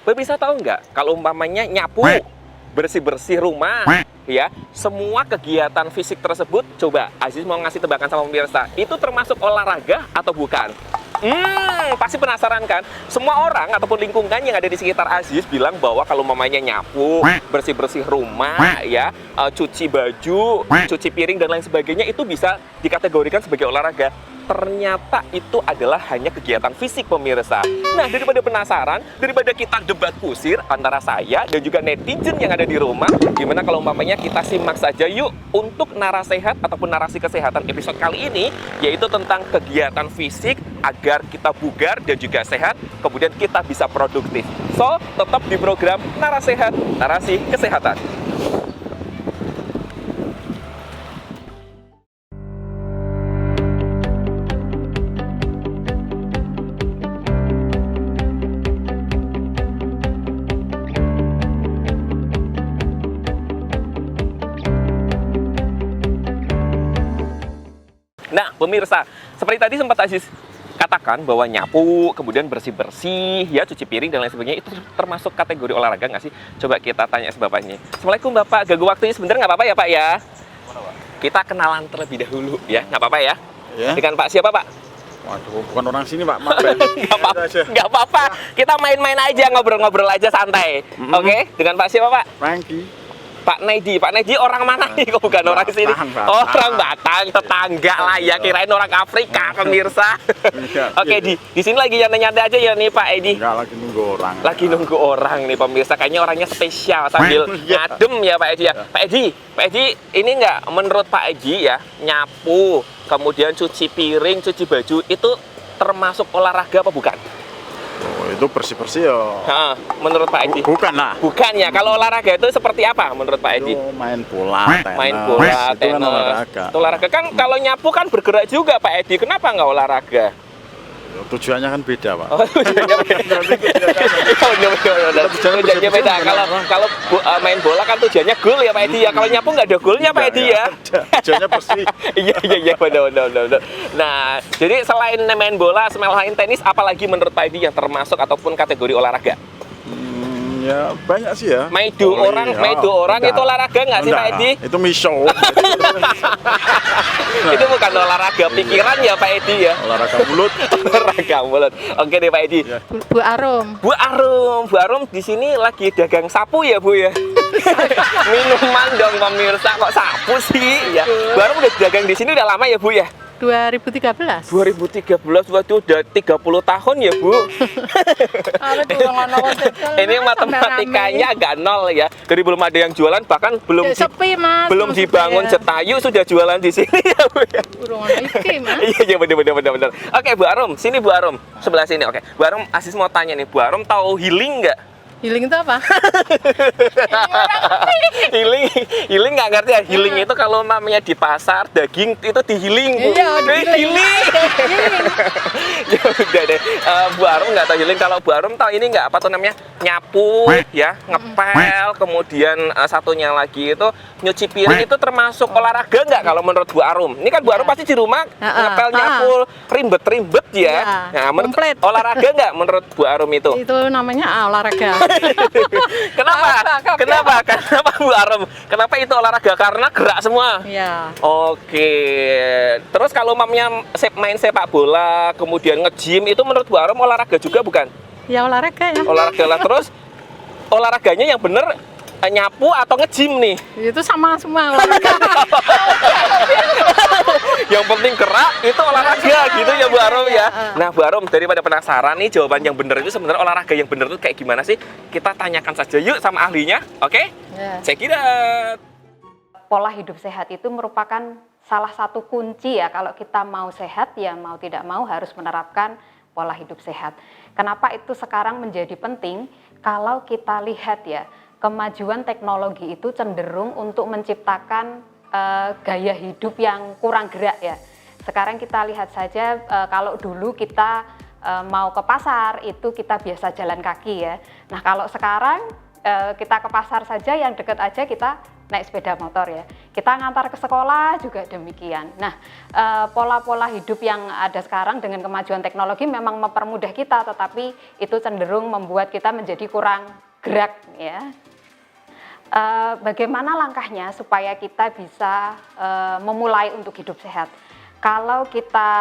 Pemirsa tahu nggak kalau umpamanya nyapu, bersih-bersih rumah, ya, semua kegiatan fisik tersebut, coba Aziz mau ngasih tebakan sama pemirsa, itu termasuk olahraga atau bukan? Pasti penasaran kan? Semua orang ataupun lingkungan yang ada di sekitar Aziz bilang bahwa kalau mamanya nyapu, bersih-bersih rumah, ya, cuci baju, cuci piring dan lain sebagainya itu bisa dikategorikan sebagai olahraga. Ternyata itu adalah hanya kegiatan fisik, pemirsa. Nah, daripada penasaran, daripada kita debat kusir antara saya dan juga netizen yang ada di rumah, gimana kalau umpamanya kita simak saja yuk untuk Narasehat ataupun narasi kesehatan episode kali ini, yaitu tentang kegiatan fisik agar kita bugar dan juga sehat, kemudian kita bisa produktif. So, tetap di program Narasehat, narasi kesehatan. Nah, pemirsa, seperti tadi sempat Aziz katakan bahwa nyapu, kemudian bersih-bersih, ya, cuci piring dan lain sebagainya, itu termasuk kategori olahraga nggak sih? Coba kita tanya sebapaknya. Assalamualaikum Bapak, ganggu waktunya sebentar nggak apa-apa ya Pak ya? Kita kenalan terlebih dahulu ya, nggak apa-apa ya? Dengan Pak siapa Pak? Waduh, bukan orang sini Pak, Nggak apa-apa, kita main-main aja, ngobrol-ngobrol aja santai. Oke, dengan Pak siapa Pak? Franky. Pak Nedi orang mana nih? Kok bukan orang sini? Orang Batang, tetangga lah ya, kirain orang Afrika, pemirsa. Oke, di sini lagi nyantai-nyantai aja ya nih Pak Edi. Enggak, lagi nunggu orang. Lagi nunggu orang nih pemirsa, kayaknya orangnya spesial sambil ngadem ya Pak Edi ya. Pak Edi, ini nggak menurut Pak Edi ya, nyapu, kemudian cuci piring, cuci baju, itu termasuk olahraga apa bukan? Oh, itu bersih-bersih ya. Menurut Pak Edi? Bukan lah. Bukan ya. Kalau olahraga itu seperti apa menurut Pak Edi? Itu main bola, tenis. Main bola, itu kan olahraga. Itu olahraga kan kalau nyapu kan bergerak juga Pak Edi. Kenapa nggak olahraga? Ya, tujuannya kan beda Pak. Oh, tujuannya beda. Tujuannya beda. Kalau main bola kan tujuannya gol ya Pak Edi ya. Kalau nyapu nggak ada golnya Pak Edi ya. Tujuannya bersih. Iya benar. Nah, jadi selain main bola, selain tenis, apalagi menurut Pak Edi yang termasuk ataupun kategori olahraga? Ya banyak sih ya. Maidu orang itu olahraga nggak sih Pak Edi? Itu miso. Itu bukan olahraga pikiran ya Pak Edi ya. Olahraga mulut. Olahraga mulut. Oke deh Pak Edi. Ya. Bu Arum. Bu Arum di sini lagi dagang sapu ya Bu ya. Minuman dong pemirsa, kok sapu sih ya. Bu Arum udah dagang di sini udah lama ya Bu ya? 2013. 2013, waduh udah 30 tahun ya Bu. Ini matematikanya agak nol ya. Jadi belum ada yang jualan, bahkan belum sepi, Mas, belum dibangun Jetayu sudah jualan di sini ya Bu ya. Iya benar. Oke Bu Arum, sini Bu Arum, sebelah sini. Oke, Bu Arum, Aziz mau tanya nih, Bu Arum tahu healing nggak? Healing itu apa? Healing nggak ngerti ya? Healing itu kalau namanya di pasar daging itu dihealing Bu. Iya, healing. Ya udah deh. Bu Arum nggak tahu healing. Kalau Bu Arum tahu ini nggak apa tuh namanya? Nyapu ya, ngepel, kemudian satunya lagi itu nyuci piring, itu termasuk olahraga nggak kalau menurut Bu Arum? Ini kan Bu Arum pasti di rumah ngepel, nyapu, ribet ya. Nah, olahraga nggak menurut Bu Arum itu? Itu namanya olahraga. Kenapa Bu Arum? Kenapa itu olahraga? Karena gerak semua. Iya. Oke. Terus kalau mamnya main sepak bola, kemudian nge-gym, itu menurut Bu Arum olahraga juga bukan? Ya olahraga ya. Olahraga lah. Terus olahraganya yang bener nyapu atau nge-gym nih? Itu sama semua olahraga. Yang penting gerak itu olahraga gitu ya Bu Arum ya. Nah Bu Arum, daripada penasaran nih jawaban yang benar itu sebenarnya olahraga yang benar itu kayak gimana sih? Kita tanyakan saja yuk sama ahlinya, oke? Check it out. Pola hidup sehat itu merupakan salah satu kunci ya, kalau kita mau sehat ya mau tidak mau harus menerapkan pola hidup sehat. Kenapa itu sekarang menjadi penting? Kalau kita lihat ya, kemajuan teknologi itu cenderung untuk menciptakan gaya hidup yang kurang gerak ya. Sekarang kita lihat saja, kalau dulu kita mau ke pasar itu kita biasa jalan kaki ya. Nah kalau sekarang kita ke pasar saja yang dekat aja kita naik sepeda motor ya. Kita ngantar ke sekolah juga demikian. Nah, pola-pola hidup yang ada sekarang dengan kemajuan teknologi memang mempermudah kita, tetapi itu cenderung membuat kita menjadi kurang gerak ya. Bagaimana langkahnya supaya kita bisa memulai untuk hidup sehat? Kalau kita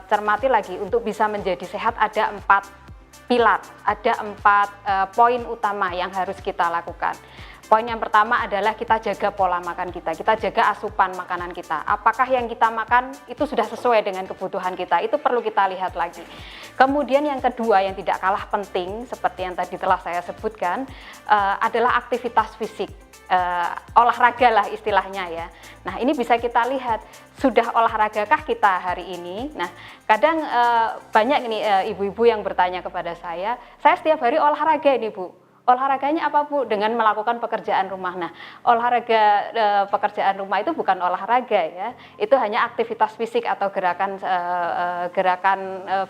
cermati lagi, untuk bisa menjadi sehat ada 4 pilar, ada 4 poin utama yang harus kita lakukan. Poin yang pertama adalah kita jaga pola makan kita jaga asupan makanan kita. Apakah yang kita makan itu sudah sesuai dengan kebutuhan kita? Itu perlu kita lihat lagi. Kemudian yang kedua yang tidak kalah penting, seperti yang tadi telah saya sebutkan, adalah aktivitas fisik. Olahraga lah istilahnya ya. Nah, ini bisa kita lihat, sudah olahragakah kita hari ini? Nah, kadang banyak ini ibu-ibu yang bertanya kepada saya setiap hari olahraga ini Bu. Olahraganya apa Bu? Dengan melakukan pekerjaan rumah. Nah, olahraga pekerjaan rumah itu bukan olahraga ya. Itu hanya aktivitas fisik atau gerakan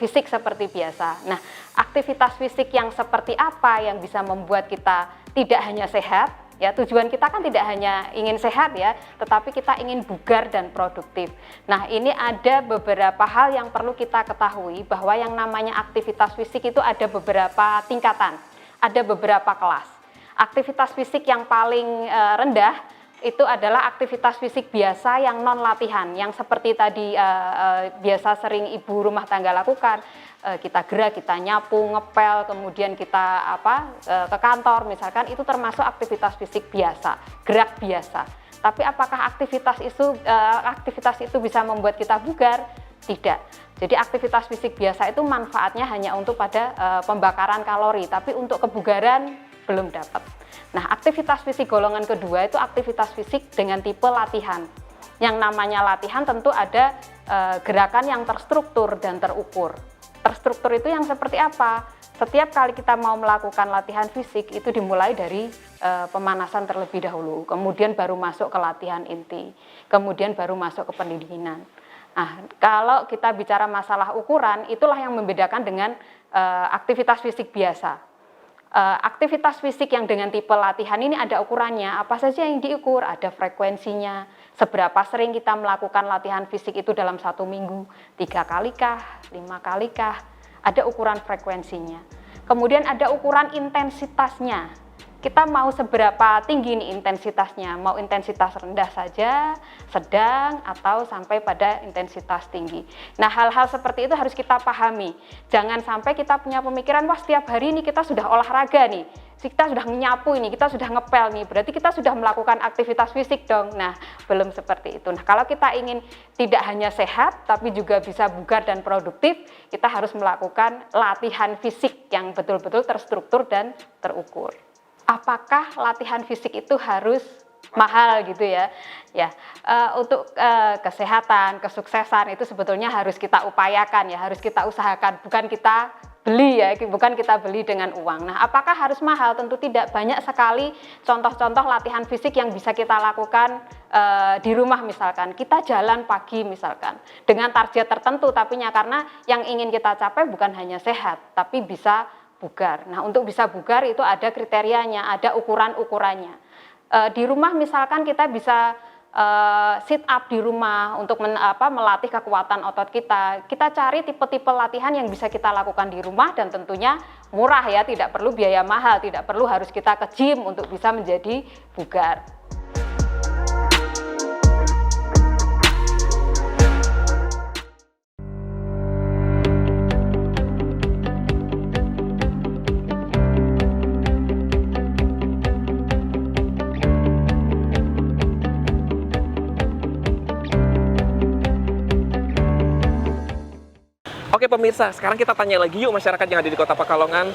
fisik seperti biasa. Nah, aktivitas fisik yang seperti apa yang bisa membuat kita tidak hanya sehat, ya, tujuan kita kan tidak hanya ingin sehat ya, tetapi kita ingin bugar dan produktif. Nah, ini ada beberapa hal yang perlu kita ketahui, bahwa yang namanya aktivitas fisik itu ada beberapa tingkatan, ada beberapa kelas. Aktivitas fisik yang paling rendah itu adalah aktivitas fisik biasa yang non latihan, yang seperti tadi biasa sering ibu rumah tangga lakukan. Kita gerak, kita nyapu, ngepel, kemudian kita ke kantor misalkan, itu termasuk aktivitas fisik biasa, gerak biasa. Tapi apakah aktivitas itu bisa membuat kita bugar? Tidak. Jadi aktivitas fisik biasa itu manfaatnya hanya untuk pada pembakaran kalori, tapi untuk kebugaran belum dapat. Nah, aktivitas fisik golongan kedua itu aktivitas fisik dengan tipe latihan. Yang namanya latihan tentu ada gerakan yang terstruktur dan terukur. Terstruktur itu yang seperti apa? Setiap kali kita mau melakukan latihan fisik itu dimulai dari pemanasan terlebih dahulu, kemudian baru masuk ke latihan inti, kemudian baru masuk ke pendinginan. Nah, kalau kita bicara masalah ukuran, itulah yang membedakan dengan aktivitas fisik biasa. Aktivitas fisik yang dengan tipe latihan ini ada ukurannya, apa saja yang diukur, ada frekuensinya, seberapa sering kita melakukan latihan fisik itu dalam 1 minggu, 3 kali kah, 5 kali kah, ada ukuran frekuensinya. Kemudian ada ukuran intensitasnya, kita mau seberapa tinggi nih intensitasnya, mau intensitas rendah saja, sedang, atau sampai pada intensitas tinggi. Nah, hal-hal seperti itu harus kita pahami. Jangan sampai kita punya pemikiran, wah setiap hari ini kita sudah olahraga nih, kita sudah nyapu ini, kita sudah ngepel nih, berarti kita sudah melakukan aktivitas fisik dong. Nah, belum seperti itu. Nah, kalau kita ingin tidak hanya sehat, tapi juga bisa bugar dan produktif, kita harus melakukan latihan fisik yang betul-betul terstruktur dan terukur. Apakah latihan fisik itu harus mahal gitu ya? Ya, untuk kesehatan, kesuksesan itu sebetulnya harus kita upayakan ya, harus kita usahakan, bukan kita beli ya, bukan kita beli dengan uang. Nah, apakah harus mahal? Tentu tidak. Banyak sekali contoh-contoh latihan fisik yang bisa kita lakukan di rumah misalkan. Kita jalan pagi misalkan dengan target tertentu, tapi karena yang ingin kita capai bukan hanya sehat, tapi bisa bugar. Nah, untuk bisa bugar itu ada kriterianya, ada ukuran-ukurannya. Di rumah misalkan kita bisa sit up di rumah untuk melatih kekuatan otot kita. Kita cari tipe-tipe latihan yang bisa kita lakukan di rumah dan tentunya murah ya, tidak perlu biaya mahal, tidak perlu harus kita ke gym untuk bisa menjadi bugar. Oke pemirsa, sekarang kita tanya lagi yuk masyarakat yang ada di Kota Pekalongan,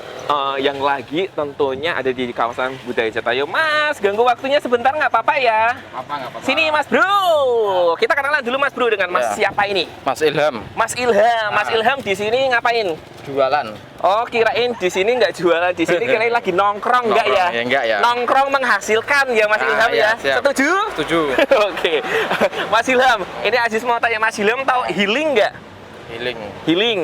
yang lagi tentunya ada di kawasan Budaya Jata. Yuk Mas, ganggu waktunya sebentar nggak apa-apa ya? Nggak apa-apa. Sini Mas Bro, kita kenalan dulu Mas Bro dengan Mas siapa ini? Mas Ilham. Mas Ilham, Mas Ilham di sini ngapain? Jualan. Oh, kirain di sini nggak jualan, di sini kirain lagi nongkrong nggak ya? Enggak ya. Nongkrong menghasilkan ya Mas Ilham ya? Siap. Setuju? Setuju. Oke, Mas Ilham, ini Aziz mau tanya Mas Ilham tahu healing nggak? Healing. Healing.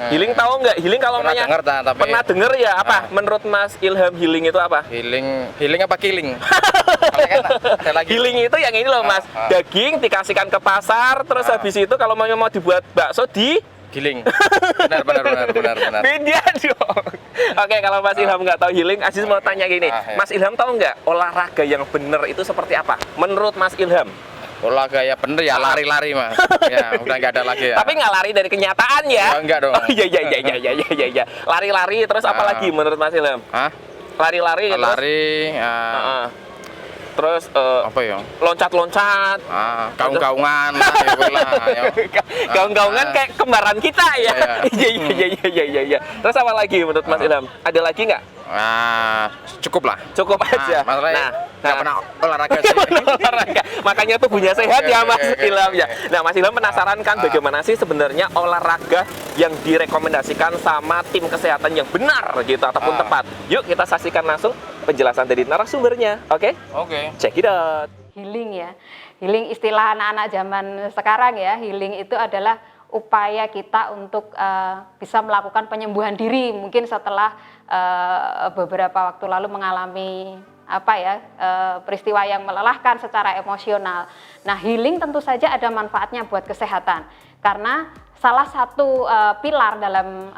Healing tahu nggak? Healing kalau Pernah namanya denger, tapi pernah denger ya apa? Menurut Mas Ilham healing itu apa? healing apa killing? Soalnya kan ada lagi. Healing itu yang ini loh Mas, daging dikasihkan ke pasar, terus habis itu kalau mau dibuat bakso di Giling. Benar. beda dong. Oke, kalau Mas Ilham nggak tahu healing, Aziz mau tanya gini, Ya. Mas Ilham tahu nggak olahraga yang benar itu seperti apa? Menurut Mas Ilham? Olahraga ya bener ya lari-lari Mas. Ya, udah nggak ada lagi ya. Tapi nggak lari dari kenyataan ya? Ya, enggak dong. Oh, iya. Lari-lari terus apa lagi menurut Mas Ilham? Hah? Lari-lari. Lari, Terus apa ya? loncat-loncat. Gaung-gaungan lah, ya kuwi lah, ya. Gaung-gaungan kayak kembaran kita ya. Iya. Terus apa lagi menurut Mas Ilham? Ada lagi nggak? Cukup lah. Cukup aja. Masalahnya nggak pernah olahraga sih. Olahraga. Makanya tubuhnya sehat Oke, ya oke, Mas oke, Ilham ya. oke. Nah Mas Ilham penasaran kan bagaimana sih sebenarnya olahraga yang direkomendasikan sama tim kesehatan yang benar gitu ataupun tepat. Yuk kita saksikan langsung penjelasan dari narasumbernya. Oke? Oke. Check it out. Healing ya. Healing istilah anak-anak zaman sekarang ya. Healing itu adalah upaya kita untuk bisa melakukan penyembuhan diri mungkin setelah beberapa waktu lalu mengalami peristiwa yang melelahkan secara emosional. Nah, healing tentu saja ada manfaatnya buat kesehatan karena salah satu pilar dalam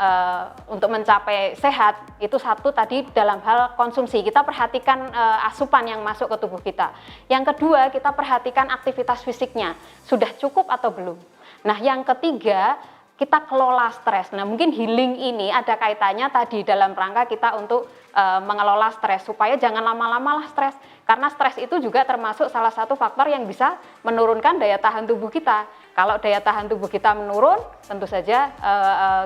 untuk mencapai sehat itu satu tadi dalam hal konsumsi. Kita perhatikan asupan yang masuk ke tubuh kita. Yang kedua, kita perhatikan aktivitas fisiknya. Sudah cukup atau belum? Nah, yang ketiga, kita kelola stres. Nah, mungkin healing ini ada kaitannya tadi dalam rangka kita untuk mengelola stres supaya jangan lama-lama lah stres. Karena stres itu juga termasuk salah satu faktor yang bisa menurunkan daya tahan tubuh kita. Kalau daya tahan tubuh kita menurun, tentu saja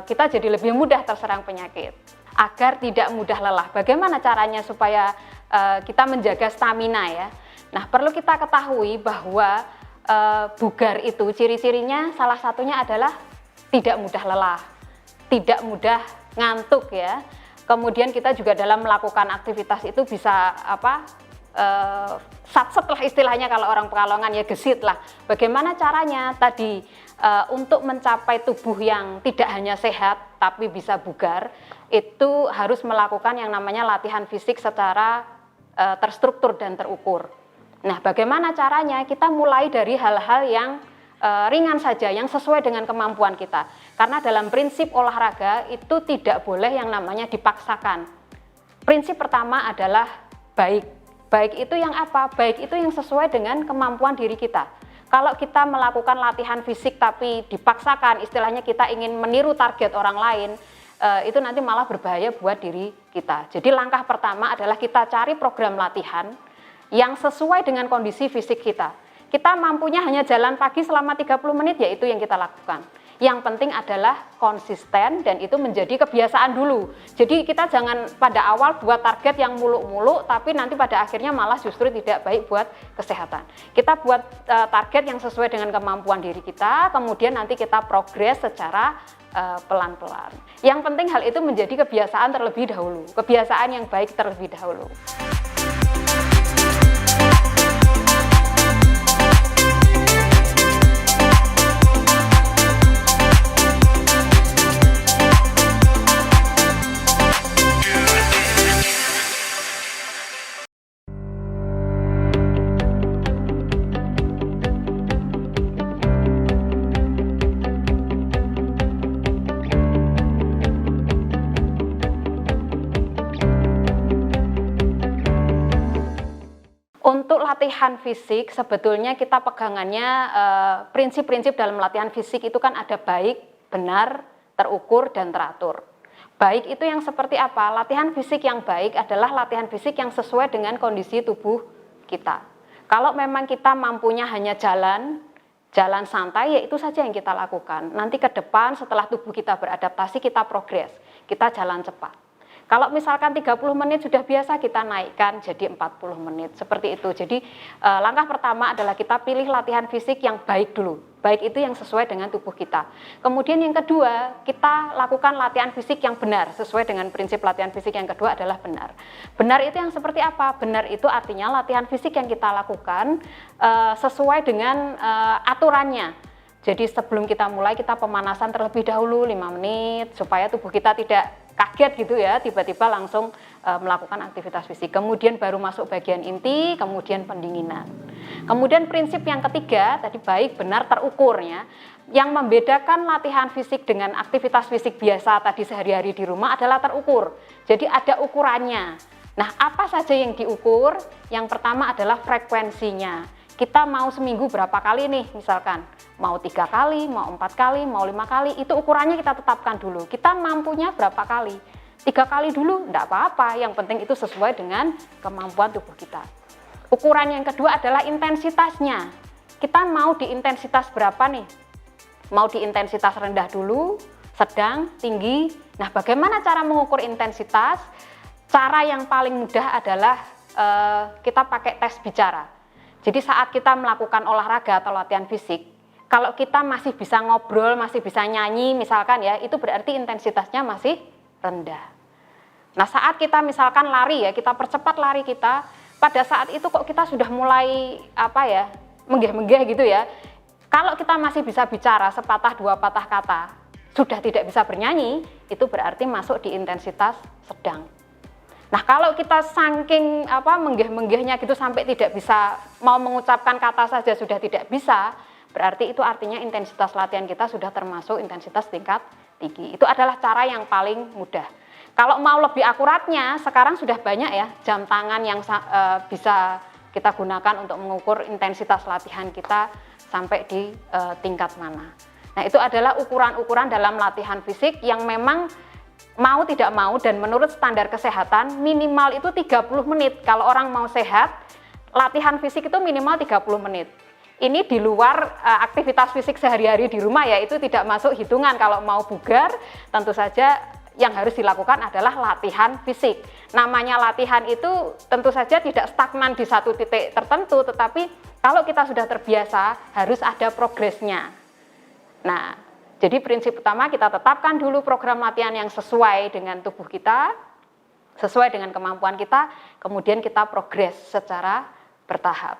kita jadi lebih mudah terserang penyakit. Agar tidak mudah lelah. Bagaimana caranya supaya kita menjaga stamina ya? Nah, perlu kita ketahui bahwa bugar itu ciri-cirinya salah satunya adalah tidak mudah lelah, tidak mudah ngantuk ya. Kemudian kita juga dalam melakukan aktivitas itu bisa satset lah istilahnya kalau orang Pekalongan ya gesit lah. Bagaimana caranya tadi untuk mencapai tubuh yang tidak hanya sehat tapi bisa bugar itu harus melakukan yang namanya latihan fisik secara terstruktur dan terukur. Nah, bagaimana caranya? Kita mulai dari hal-hal yang ringan saja, yang sesuai dengan kemampuan kita. Karena dalam prinsip olahraga itu tidak boleh yang namanya dipaksakan. Prinsip pertama adalah baik. Baik itu yang apa? Baik itu yang sesuai dengan kemampuan diri kita. Kalau kita melakukan latihan fisik tapi dipaksakan, istilahnya kita ingin meniru target orang lain, itu nanti malah berbahaya buat diri kita. Jadi langkah pertama adalah kita cari program latihan yang sesuai dengan kondisi fisik kita. Kita mampunya hanya jalan pagi selama 30 menit, ya itu yang kita lakukan. Yang penting adalah konsisten dan itu menjadi kebiasaan dulu. Jadi kita jangan pada awal buat target yang muluk-muluk, tapi nanti pada akhirnya malah justru tidak baik buat kesehatan. Kita buat target yang sesuai dengan kemampuan diri kita, kemudian nanti kita progres secara pelan-pelan. Yang penting hal itu menjadi kebiasaan terlebih dahulu, kebiasaan yang baik terlebih dahulu. Untuk latihan fisik, sebetulnya kita pegangannya prinsip-prinsip dalam latihan fisik itu kan ada baik, benar, terukur, dan teratur. Baik itu yang seperti apa? Latihan fisik yang baik adalah latihan fisik yang sesuai dengan kondisi tubuh kita. Kalau memang kita mampunya hanya jalan santai, ya itu saja yang kita lakukan. Nanti ke depan setelah tubuh kita beradaptasi, kita progres, kita jalan cepat. Kalau misalkan 30 menit sudah biasa, kita naikkan jadi 40 menit, seperti itu. Jadi langkah pertama adalah kita pilih latihan fisik yang baik dulu. Baik itu yang sesuai dengan tubuh kita. Kemudian yang kedua, kita lakukan latihan fisik yang benar, sesuai dengan prinsip latihan fisik yang kedua adalah benar. Benar itu yang seperti apa? Benar itu artinya latihan fisik yang kita lakukan sesuai dengan aturannya. Jadi sebelum kita mulai, kita pemanasan terlebih dahulu 5 menit supaya tubuh kita tidak kaget gitu ya, tiba-tiba langsung melakukan aktivitas fisik. Kemudian baru masuk bagian inti, kemudian pendinginan. Kemudian prinsip yang ketiga, tadi baik, benar, terukurnya. Yang membedakan latihan fisik dengan aktivitas fisik biasa tadi sehari-hari di rumah adalah terukur. Jadi ada ukurannya. Nah, apa saja yang diukur? Yang pertama adalah frekuensinya. Kita mau seminggu berapa kali nih misalkan, mau 3 kali, mau 4 kali, mau 5 kali, itu ukurannya kita tetapkan dulu. Kita mampunya berapa kali? 3 kali dulu, enggak apa-apa, yang penting itu sesuai dengan kemampuan tubuh kita. Ukuran yang kedua adalah intensitasnya. Kita mau di intensitas berapa nih? Mau di intensitas rendah dulu, sedang, tinggi. Nah, bagaimana cara mengukur intensitas? Cara yang paling mudah adalah kita pakai tes bicara. Jadi saat kita melakukan olahraga atau latihan fisik, kalau kita masih bisa ngobrol, masih bisa nyanyi misalkan ya, itu berarti intensitasnya masih rendah. Nah, saat kita misalkan lari ya, kita percepat lari kita, pada saat itu kok kita sudah mulai menggeh-menggeh gitu ya. Kalau kita masih bisa bicara sepatah dua patah kata, sudah tidak bisa bernyanyi, itu berarti masuk di intensitas sedang. Nah, kalau kita saking menggeh-menggehnya gitu sampai tidak bisa mau mengucapkan kata saja sudah tidak bisa, berarti itu artinya intensitas latihan kita sudah termasuk intensitas tingkat tinggi. Itu adalah cara yang paling mudah. Kalau mau lebih akuratnya, sekarang sudah banyak ya jam tangan yang bisa kita gunakan untuk mengukur intensitas latihan kita sampai di tingkat mana. Nah, itu adalah ukuran-ukuran dalam latihan fisik yang memang mau tidak mau dan menurut standar kesehatan minimal itu 30 menit. Kalau orang mau sehat, latihan fisik itu minimal 30 menit. Ini di luar aktivitas fisik sehari-hari di rumah ya, itu tidak masuk hitungan. Kalau mau bugar, tentu saja yang harus dilakukan adalah latihan fisik. Namanya latihan itu tentu saja tidak stagnan di satu titik tertentu, tetapi kalau kita sudah terbiasa harus ada progresnya. Nah, jadi prinsip utama kita tetapkan dulu program latihan yang sesuai dengan tubuh kita, sesuai dengan kemampuan kita, kemudian kita progres secara bertahap.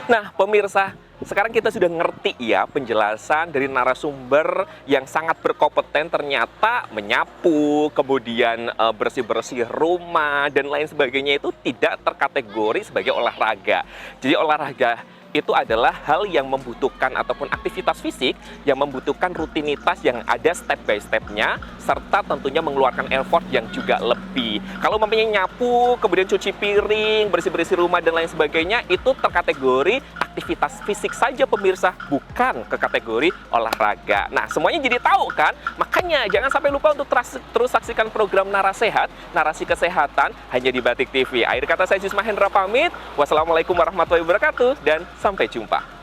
Nah, pemirsa, sekarang kita sudah ngerti ya penjelasan dari narasumber yang sangat berkompeten, ternyata menyapu, kemudian bersih-bersih rumah, dan lain sebagainya itu tidak terkategori sebagai olahraga. Jadi olahraga itu adalah hal yang membutuhkan ataupun aktivitas fisik yang membutuhkan rutinitas yang ada step by stepnya, serta tentunya mengeluarkan effort yang juga lebih. Kalau umpamanya nyapu, kemudian cuci piring, bersih-bersih rumah dan lain sebagainya, itu terkategori aktivitas fisik saja pemirsa, bukan ke kategori olahraga. Nah, semuanya jadi tahu kan? Makanya jangan sampai lupa untuk terus saksikan program Narasehat, narasi kesehatan hanya di Batik TV. Akhir kata saya Jus Mahendra pamit. Wassalamualaikum warahmatullahi wabarakatuh dan sampai jumpa.